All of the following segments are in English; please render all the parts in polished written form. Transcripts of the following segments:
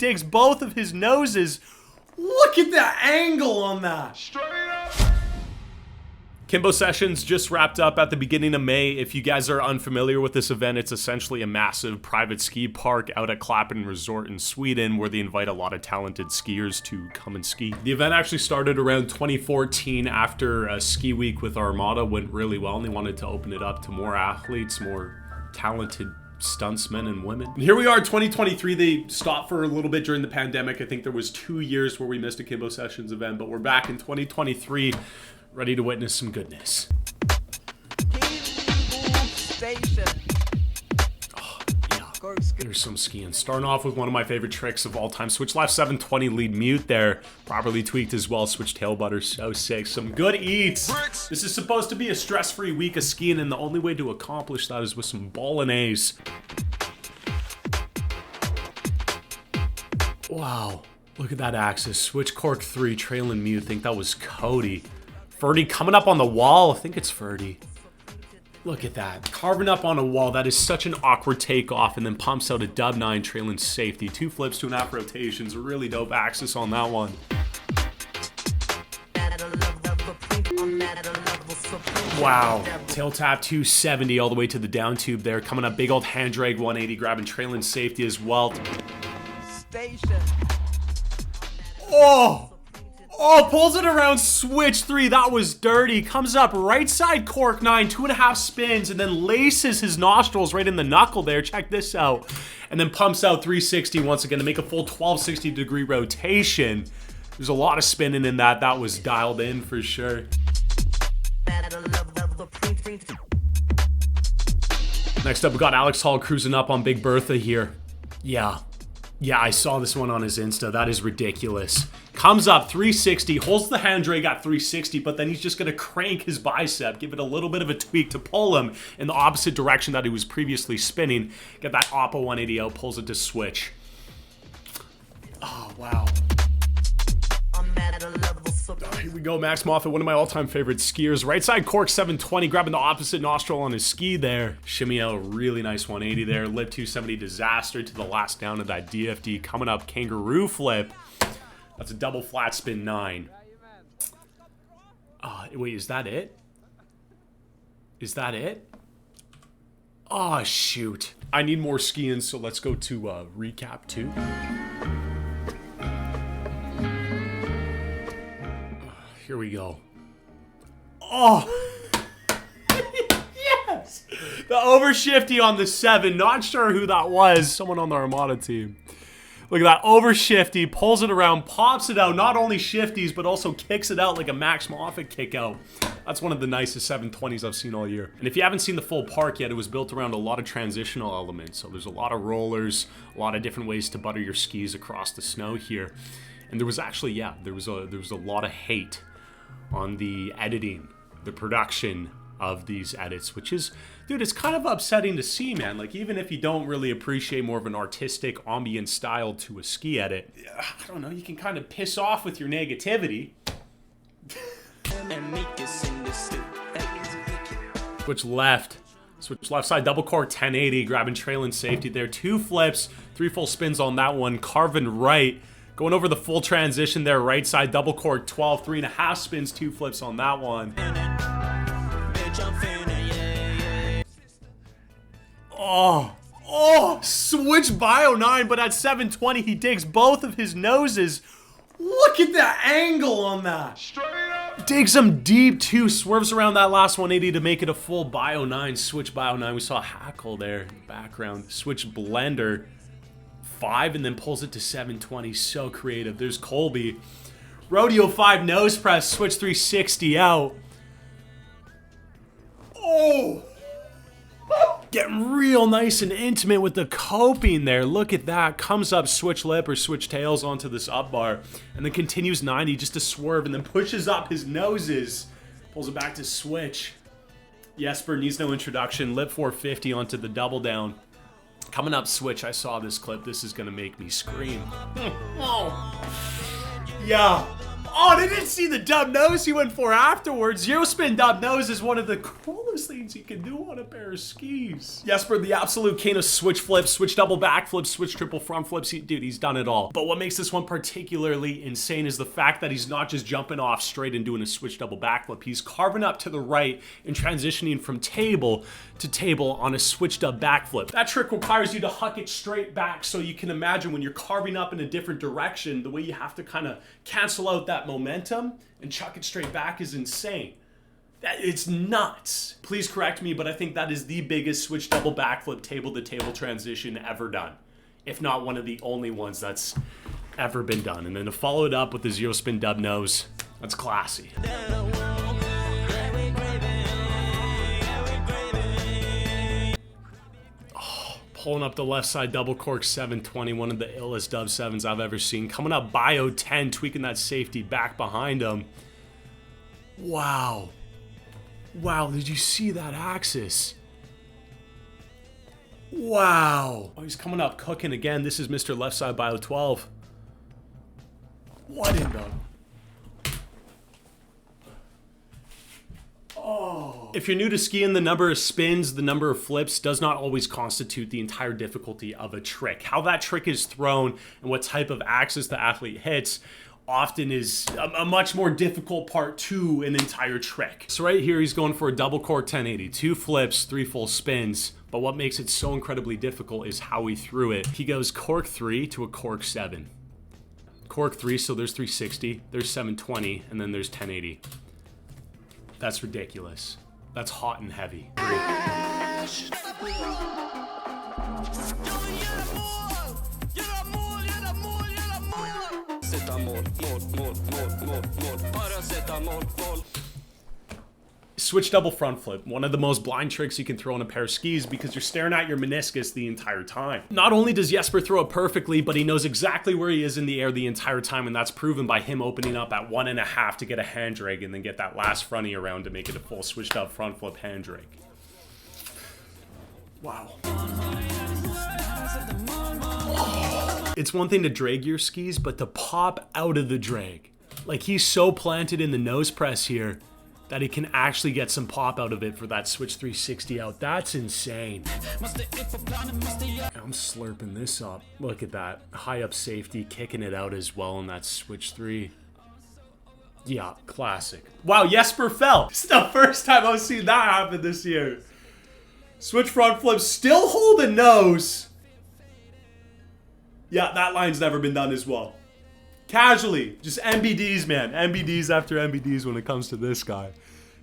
digs both of his noses. Look at the angle on that. Straight up. Kimbo Sessions just wrapped up at the beginning of May. If you guys are unfamiliar with this event, it's essentially a massive private ski park out at Klappen Resort in Sweden where they invite a lot of talented skiers to come and ski. The event actually started around 2014 after a ski week with Armada went really well, and they wanted to open it up to more athletes, more talented stuntsmen and women. And here we are, 2023. They stopped for a little bit during the pandemic. I think there was 2 years where we missed a Kimbo Sessions event, but we're back in 2023. Ready to witness some goodness. Kimbo Sessions. Oh, yeah. There's some skiing. Starting off with one of my favorite tricks of all time. Switch left 720 lead mute there. Properly tweaked as well. Switch tail butter. So sick. Some good eats. This is supposed to be a stress-free week of skiing, and the only way to accomplish that is with some bolognese. Wow. Look at that axis. Switch cork 3. Trail and mute. I think that was Cody. Ferdy coming up on the wall. I think it's Ferdy. Look at that. Carving up on a wall. That is such an awkward takeoff, and then pumps out a dub 9 trailing safety. 2 flips, 2.5 rotations. Really dope axis on that one. Wow. Tail tap 270 all the way to the down tube there. Coming up, big old hand drag 180, grabbing trailing safety as well. Oh, pulls it around switch 3. That was dirty. Comes up right side cork 9, 2.5 spins, and then laces his nostrils right in the knuckle there. Check this out. And then pumps out 360 once again to make a full 1260 degree rotation. There's a lot of spinning in that. That was dialed in for sure. Next up, we got Alex Hall cruising up on Big Bertha here. Yeah, I saw this one on his Insta. That is ridiculous. Comes up 360, holds the hand drag at 360, but then he's just going to crank his bicep, give it a little bit of a tweak to pull him in the opposite direction that he was previously spinning. Get that Oppo 180 out, pulls it to switch. Oh, wow. Oh, here we go, Max Moffat, one of my all-time favorite skiers. Right side cork 720, grabbing the opposite nostril on his ski there. Shimmy out, really nice 180 there. Lip 270 disaster to the last down of that DFD. Coming up, kangaroo flip. That's a double flat spin 9. Wait, is that it? Is that it? Oh, shoot. I need more skiing, so let's go to recap 2. Here we go. Oh! Yes! The overshifty on the 7. Not sure who that was. Someone on the Armada team. Look at that, over shifty, pulls it around, pops it out, not only shifties, but also kicks it out like a Max Moffat kick out. That's one of the nicest 720s I've seen all year. And if you haven't seen the full park yet, it was built around a lot of transitional elements. So there's a lot of rollers, a lot of different ways to butter your skis across the snow here. And there was actually, yeah, there was a lot of hate on the editing, the production of these edits, which is, dude, it's kind of upsetting to see, man. Like, even if you don't really appreciate more of an artistic ambient style to a ski edit, I don't know, you can kind of piss off with your negativity. Switch left side, double cork 1080, grabbing trailing safety there. 2 flips, 3 full spins on that one, carving right. Going over the full transition there, right side, double cork 12, 3.5 spins, 2 flips on that one. Oh, switch bio 9, but at 720, he digs both of his noses. Look at the angle on that. Straight up. Digs him deep too, swerves around that last 180 to make it a full bio 9, switch bio 9. We saw Hackle there in the background. Switch blender 5 and then pulls it to 720. So creative. There's Colby. Rodeo 5 nose press, switch 360 out. Oh! Getting real nice and intimate with the coping there. Look at that. Comes up switch lip or switch tails onto this up bar. And then continues 90 just to swerve and then pushes up his noses. Pulls it back to switch. Jesper needs no introduction. Lip 450 onto the double down. Coming up switch. I saw this clip. This is going to make me scream. Oh. Yeah. Oh, they didn't see the dub nose he went for afterwards. Zero spin dub nose is one of the coolest things you can do on a pair of skis. Jesper, the absolute king of switch flips, switch double back flips, switch triple front flips. Dude, he's done it all. But what makes this one particularly insane is the fact that he's not just jumping off straight and doing a switch double backflip. He's carving up to the right and transitioning from table to table on a switch dub backflip. That trick requires you to huck it straight back, so you can imagine when you're carving up in a different direction, the way you have to kind of cancel out that momentum and chuck it straight back is insane. It's nuts. Please correct me, but I think that is the biggest switch double backflip table to table transition ever done, if not one of the only ones that's ever been done. And then to follow it up with the zero spin dub nose, that's classy. Pulling up the left side double cork 720, one of the illest dub 7s I've ever seen. Coming up bio 10, tweaking that safety back behind him. Wow. Wow, did you see that axis? Wow. Oh, he's coming up cooking again. This is Mr. Left Side bio 12. What in the... Oh. If you're new to skiing, the number of spins, the number of flips does not always constitute the entire difficulty of a trick. How that trick is thrown and what type of axis the athlete hits often is a much more difficult part to an entire trick. So right here, he's going for a double cork 1080, 2 flips, 3 full spins. But what makes it so incredibly difficult is how he threw it. He goes cork 3 to a cork 7. Cork 3, so there's 360, there's 720, and then there's 1080. That's ridiculous. That's hot and heavy. Switch double front flip, one of the most blind tricks you can throw on a pair of skis because you're staring at your meniscus the entire time. Not only does Jesper throw it perfectly, but he knows exactly where he is in the air the entire time, and that's proven by him opening up at 1.5 to get a hand drag and then get that last fronty around to make it a full switched up front flip hand drag. Wow. It's one thing to drag your skis, but to pop out of the drag. Like, he's so planted in the nose press here that he can actually get some pop out of it for that switch 360 out. That's insane. I'm slurping this up. Look at that. High up safety, kicking it out as well in that switch 3. Yeah, classic. Wow, Jesper fell. This is the first time I've seen that happen this year. Switch front flip, still holding nose. Yeah, that line's never been done as well. Casually, just MBDs, man. MBDs after MBDs when it comes to this guy.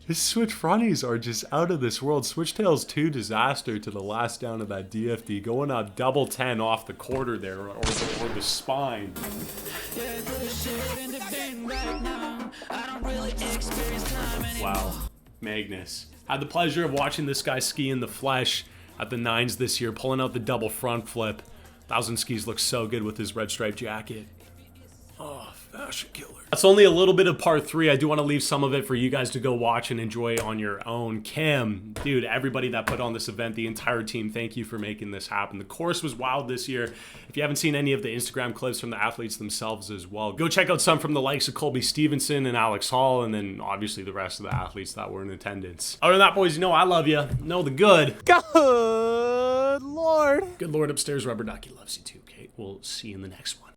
His switch fronties are just out of this world. Switchtails 2 disaster to the last down of that DFD. Going up double 10 off the quarter there, or the spine. Wow. Magnus. Had the pleasure of watching this guy ski in the flesh at the 9s this year, pulling out the double front flip. 1000 skis looks so good with his red striped jacket. Oh, fashion killer. That's only a little bit of part 3. I do want to leave some of it for you guys to go watch and enjoy on your own. Kim, dude, everybody that put on this event, the entire team, thank you for making this happen. The course was wild this year. If you haven't seen any of the Instagram clips from the athletes themselves as well, go check out some from the likes of Colby Stevenson and Alex Hall, and then obviously the rest of the athletes that were in attendance. Other than that, boys, you know I love you. Know the good. Good Lord. Good Lord upstairs, Rubber Ducky loves you too, Kate. We'll see you in the next one.